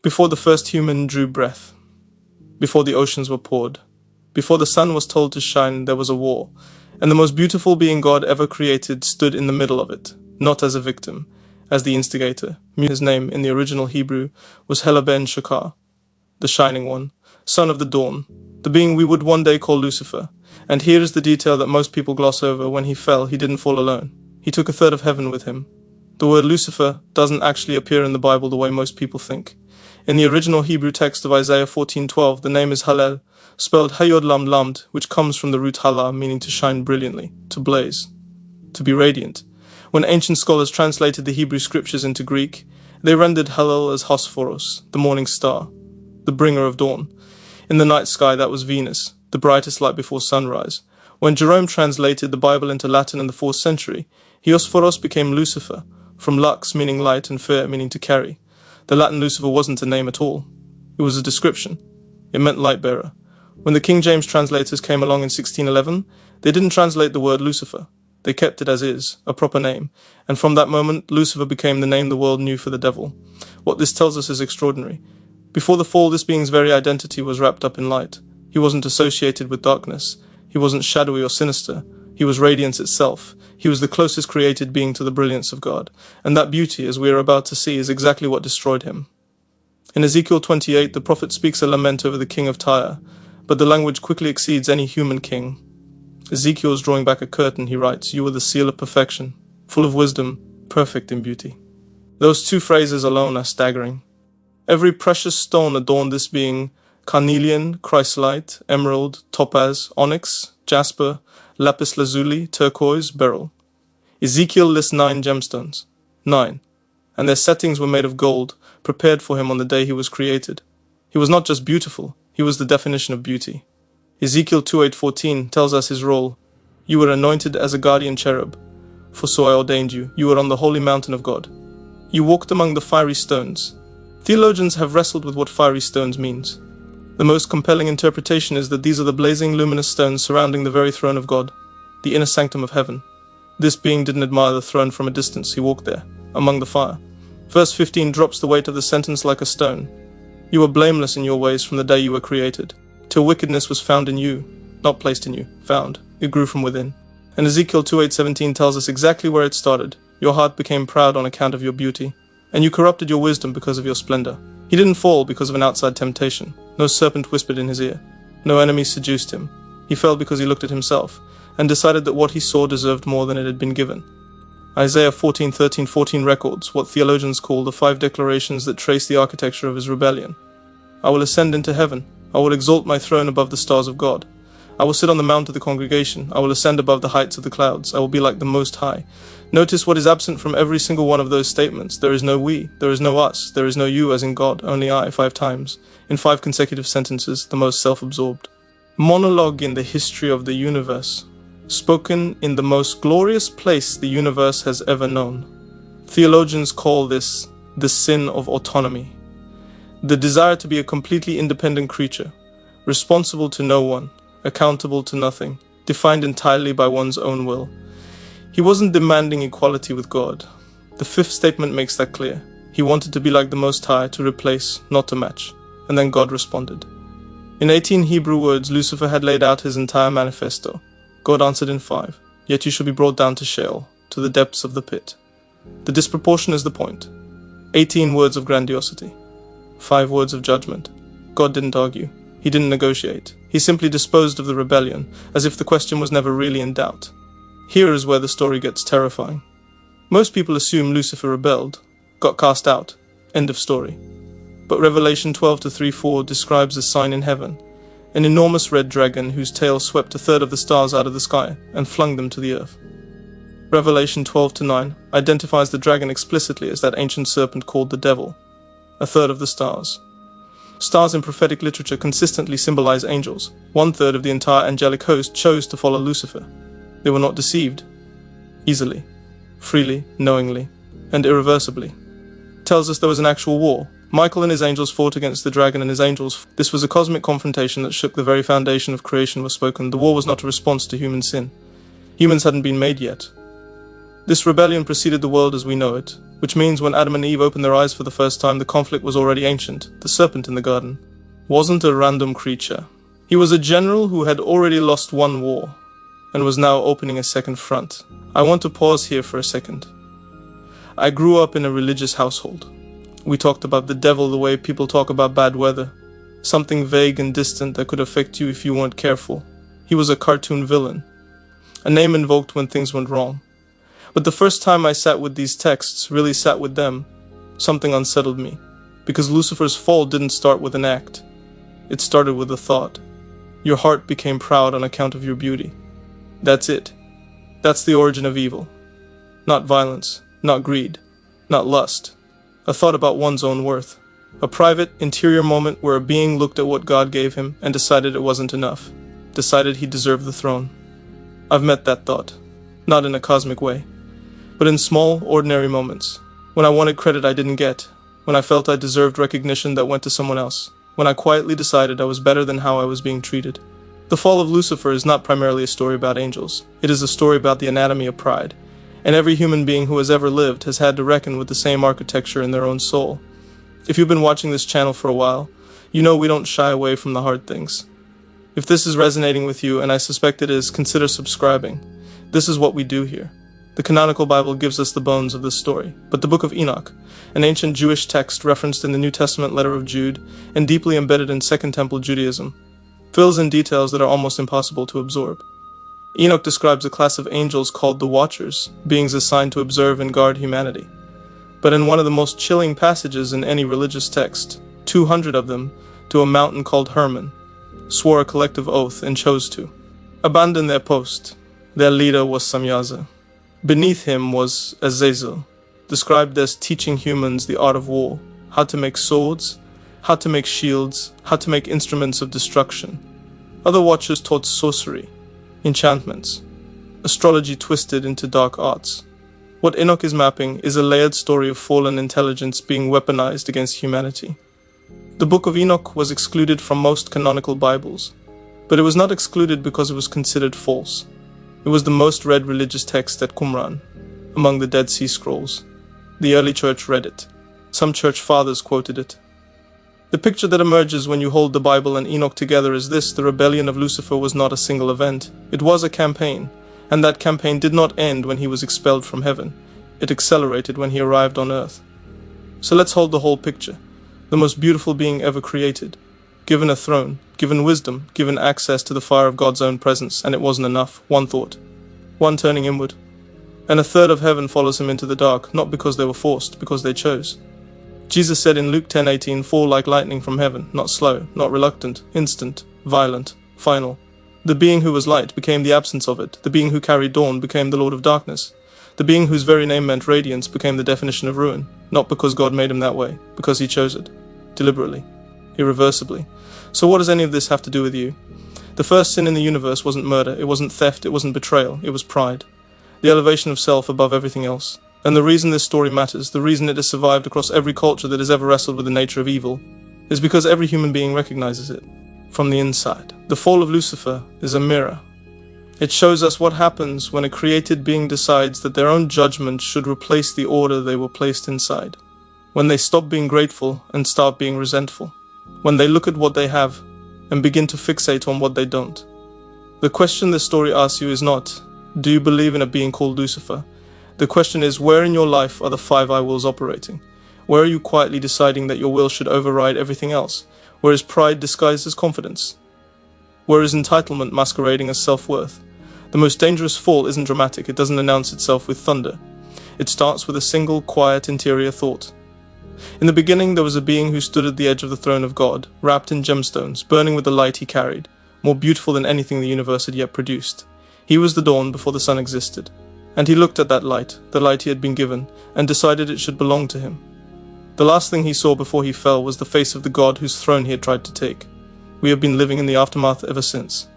Before the first human drew breath, before the oceans were poured, before the sun was told to shine, there was a war, and the most beautiful being God ever created stood in the middle of it, not as a victim, as the instigator. His name in the original Hebrew was Helel ben Shachar, the Shining One, son of the dawn, the being we would one day call Lucifer. And here is the detail that most people gloss over: when he fell, he didn't fall alone. He took a third of heaven with him. The word Lucifer doesn't actually appear in the Bible the way most people think. In the original Hebrew text of Isaiah 14:12, the name is Helel, spelled Hayod Lam Lamd, which comes from the root hala, meaning to shine brilliantly, to blaze, to be radiant. When ancient scholars translated the Hebrew scriptures into Greek, they rendered Helel as Hosforos, the morning star, the bringer of dawn. In the night sky, that was Venus, the brightest light before sunrise. When Jerome translated the Bible into Latin in the 4th century, Hosforos became Lucifer, from lux meaning light and fer meaning to carry. The Latin Lucifer wasn't a name at all. It was a description. It meant light bearer. When the King James translators came along in 1611, they didn't translate the word Lucifer. They kept it as is, a proper name, and from that moment, Lucifer became the name the world knew for the devil. What this tells us is extraordinary. Before the fall, this being's very identity was wrapped up in light. He wasn't associated with darkness. He wasn't shadowy or sinister. He was radiance itself. He was the closest created being to the brilliance of God. And that beauty, as we are about to see, is exactly what destroyed him. In Ezekiel 28, the prophet speaks a lament over the king of Tyre, but the language quickly exceeds any human king. Ezekiel is drawing back a curtain. He writes, "You are the seal of perfection, full of wisdom, perfect in beauty." Those two phrases alone are staggering. Every precious stone adorned this being: carnelian, chrysolite, emerald, topaz, onyx, jasper, lapis lazuli, turquoise, beryl. Ezekiel lists 9 gemstones. 9. And their settings were made of gold, prepared for him on the day he was created. He was not just beautiful, he was the definition of beauty. Ezekiel 2:8-14 tells us his role. "You were anointed as a guardian cherub, for so I ordained you. You were on the holy mountain of God. You walked among the fiery stones." Theologians have wrestled with what fiery stones means. The most compelling interpretation is that these are the blazing luminous stones surrounding the very throne of God, the inner sanctum of heaven. This being didn't admire the throne from a distance. He walked there, among the fire. Verse 15 drops the weight of the sentence like a stone. "You were blameless in your ways from the day you were created, till wickedness was found in you," not placed in you, found. It grew from within. And Ezekiel 2:8-17 tells us exactly where it started. "Your heart became proud on account of your beauty, and you corrupted your wisdom because of your splendor." He didn't fall because of an outside temptation. No serpent whispered in his ear. No enemy seduced him. He fell because he looked at himself, and decided that what he saw deserved more than it had been given. Isaiah 14:13-14 records what theologians call the 5 declarations that trace the architecture of his rebellion. "I will ascend into heaven. I will exalt my throne above the stars of God. I will sit on the mount of the congregation. I will ascend above the heights of the clouds. I will be like the Most High." Notice what is absent from every single one of those statements. There is no we, there is no us, there is no you as in God, only I, 5 times, in 5 consecutive sentences, the most self-absorbed. Monologue in the history of the universe, spoken in the most glorious place the universe has ever known. Theologians call this the sin of autonomy, the desire to be a completely independent creature, responsible to no one, accountable to nothing, defined entirely by one's own will. He wasn't demanding equality with God. The 5th statement makes that clear. He wanted to be like the Most High, to replace, not to match. And then God responded. In 18 Hebrew words, Lucifer had laid out his entire manifesto. God answered in 5. "Yet you shall be brought down to Sheol, to the depths of the pit." The disproportion is the point. 18 words of grandiosity. 5 words of judgment. God didn't argue. He didn't negotiate. He simply disposed of the rebellion, as if the question was never really in doubt. Here is where the story gets terrifying. Most people assume Lucifer rebelled, got cast out, end of story. But Revelation 12:3-4 describes a sign in heaven, an enormous red dragon whose tail swept a third of the stars out of the sky and flung them to the earth. Revelation 12:9 identifies the dragon explicitly as that ancient serpent called the devil, a third of the stars. Stars in prophetic literature consistently symbolize angels. 1/3 of the entire angelic host chose to follow Lucifer. They were not deceived easily, freely, knowingly, and irreversibly. It tells us there was an actual war. Michael and his angels fought against the dragon and his angels. This was a cosmic confrontation that shook the very foundation of creation was spoken. The war was not a response to human sin. Humans hadn't been made yet. This rebellion preceded the world as we know it, which means when Adam and Eve opened their eyes for the first time, the conflict was already ancient. The serpent in the garden wasn't a random creature. He was a general who had already lost one war and was now opening a second front. I want to pause here for a second. I grew up in a religious household. We talked about the devil the way people talk about bad weather, something vague and distant that could affect you if you weren't careful. He was a cartoon villain, a name invoked when things went wrong. But the first time I sat with these texts, really sat with them, something unsettled me, because Lucifer's fall didn't start with an act. It started with a thought. Your heart became proud on account of your beauty. That's it. That's the origin of evil. Not violence, not greed, not lust. A thought about one's own worth. A private, interior moment where a being looked at what God gave him and decided it wasn't enough. Decided he deserved the throne. I've met that thought. Not in a cosmic way, but in small, ordinary moments. When I wanted credit I didn't get. When I felt I deserved recognition that went to someone else. When I quietly decided I was better than how I was being treated. The fall of Lucifer is not primarily a story about angels. It is a story about the anatomy of pride. And every human being who has ever lived has had to reckon with the same architecture in their own soul. If you've been watching this channel for a while, you know we don't shy away from the hard things. If this is resonating with you, and I suspect it is, consider subscribing. This is what we do here. The canonical Bible gives us the bones of this story, but the Book of Enoch, an ancient Jewish text referenced in the New Testament letter of Jude and deeply embedded in Second Temple Judaism, fills in details that are almost impossible to absorb. Enoch describes a class of angels called the Watchers, beings assigned to observe and guard humanity. But in one of the most chilling passages in any religious text, 200 of them, to a mountain called Hermon, swore a collective oath and chose to abandon their post. Their leader was Samyaza. Beneath him was Azazel, described as teaching humans the art of war, how to make swords, how to make shields, how to make instruments of destruction. Other watchers taught sorcery, enchantments, astrology twisted into dark arts. What Enoch is mapping is a layered story of fallen intelligence being weaponized against humanity. The Book of Enoch was excluded from most canonical Bibles, but it was not excluded because it was considered false. It was the most read religious text at Qumran, among the Dead Sea Scrolls. The early church read it. Some church fathers quoted it. The picture that emerges when you hold the Bible and Enoch together is this: the rebellion of Lucifer was not a single event. It was a campaign, and that campaign did not end when he was expelled from heaven. It accelerated when he arrived on earth. So let's hold the whole picture. The most beautiful being ever created, given a throne, given wisdom, given access to the fire of God's own presence, and it wasn't enough. One thought, one turning inward, and a third of heaven follows him into the dark, not because they were forced, because they chose. Jesus said in Luke 10:18, fall like lightning from heaven, not slow, not reluctant, instant, violent, final. The being who was light became the absence of it. The being who carried dawn became the Lord of darkness. The being whose very name meant radiance became the definition of ruin, not because God made him that way, because he chose it, deliberately, irreversibly. So what does any of this have to do with you? The first sin in the universe wasn't murder, it wasn't theft, it wasn't betrayal, it was pride. The elevation of self above everything else. And the reason this story matters, the reason it has survived across every culture that has ever wrestled with the nature of evil, is because every human being recognizes it, from the inside. The fall of Lucifer is a mirror. It shows us what happens when a created being decides that their own judgment should replace the order they were placed inside. When they stop being grateful and start being resentful. When they look at what they have and begin to fixate on what they don't. The question this story asks you is not, do you believe in a being called Lucifer? The question is, where in your life are the 5 I wills operating? Where are you quietly deciding that your will should override everything else? Where is pride disguised as confidence? Where is entitlement masquerading as self-worth? The most dangerous fall isn't dramatic, it doesn't announce itself with thunder. It starts with a single, quiet, interior thought. In the beginning there was a being who stood at the edge of the throne of God, wrapped in gemstones, burning with the light he carried, more beautiful than anything the universe had yet produced. He was the dawn before the sun existed. And he looked at that light, the light he had been given, and decided it should belong to him. The last thing he saw before he fell was the face of the God whose throne he had tried to take. We have been living in the aftermath ever since.